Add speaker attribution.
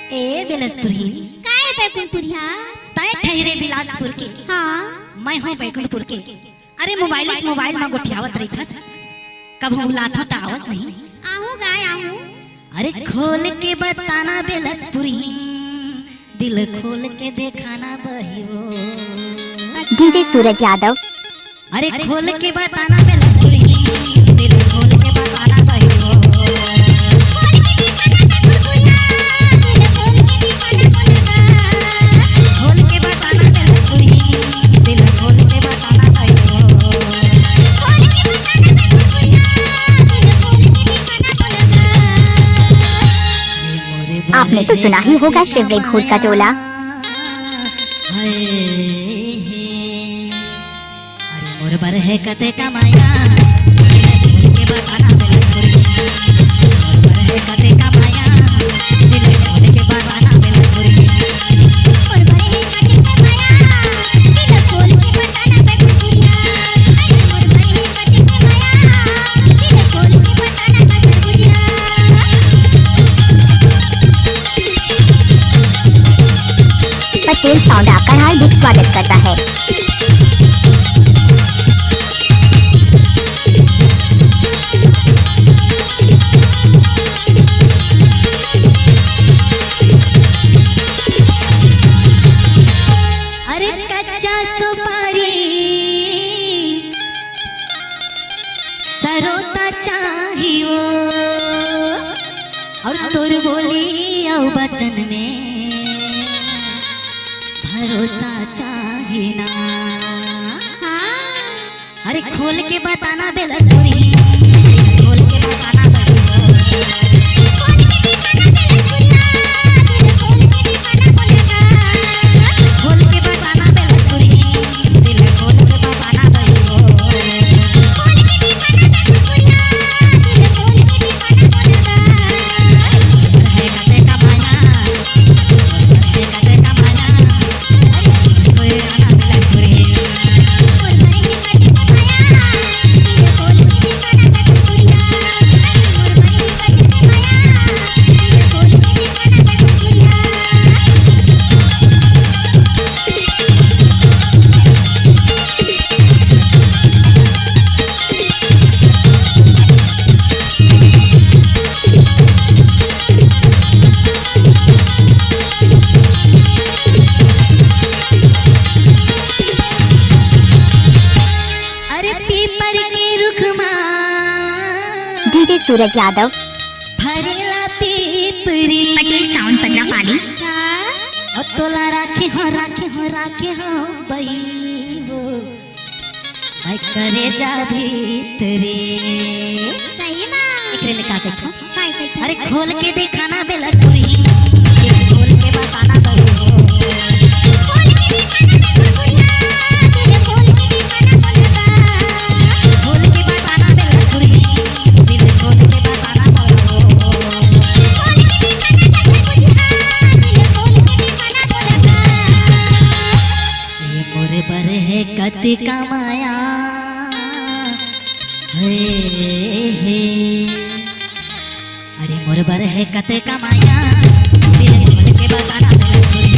Speaker 1: ए बिलासपुरी
Speaker 2: काय बैकुंठपुरी हा?
Speaker 1: तय ठहरे बिलासपुर के।
Speaker 2: हाँ
Speaker 1: मैं हूँ बैकुंठपुर के। अरे मोबाइल में गोठियावत रही थस, कब बुलात हो आवस नहीं।
Speaker 2: आहू गाय आहू।
Speaker 1: अरे खोल के बताना बिलासपुरी, दिल खोल के दिखाना बहिवो।
Speaker 3: डीजे सूरज यादव।
Speaker 1: अरे खोल के बताना बिलासपुरी, दिल खोल के बताना बहिवो। खोल के बताना बिलासपुरी, दिल खोल के बताना बहिवो।
Speaker 3: आपने तो सुना ही होगा शिवरे घोड़ का टोला।
Speaker 1: अरे मोर बर है कते कमाया, दिल खोल के बताना बिलासपुरी। मोर बर है कते कमाया, दिल खोल के बताना बिलासपुरी।
Speaker 3: पटेल साउंड आपका हार्दिक स्वागत करता है।
Speaker 1: अरे कच्चा सुपारी सरोता चाहिए, और तोर बोली औ बचन में भरोसा चाहिए ना। अरे खोल के बताना बिलासपुरी, खोल के बताना बहिवो। खोल के बताना बिलासपुरी, दिल खोल के बताना बहिवो। है कते कमाया, है कते कमाया, कोई आना बिलासपुरी। अरे पीपर के रुख मां
Speaker 3: डीजे सूरज यादव।
Speaker 1: भरेला पीपरी।
Speaker 3: पटेल साउंड पटरा पाली।
Speaker 1: और तोला राखे हो बहिवो। मैं करे जा भीतरी।
Speaker 2: सही ना।
Speaker 1: एकरे लिखा देखो।
Speaker 2: काय काय।
Speaker 1: अरे खोल के दिखाना बिलासपुरी, दिल खोल के बताना बहिवो। खोल के बताना बिलासपुरी, दिल खोल के बताना बहिवो। ये मोरे बर है कति कमाया, हे अरे मोरे बर है कते कमाया, दिल खोल के बताना बिलासपुरी।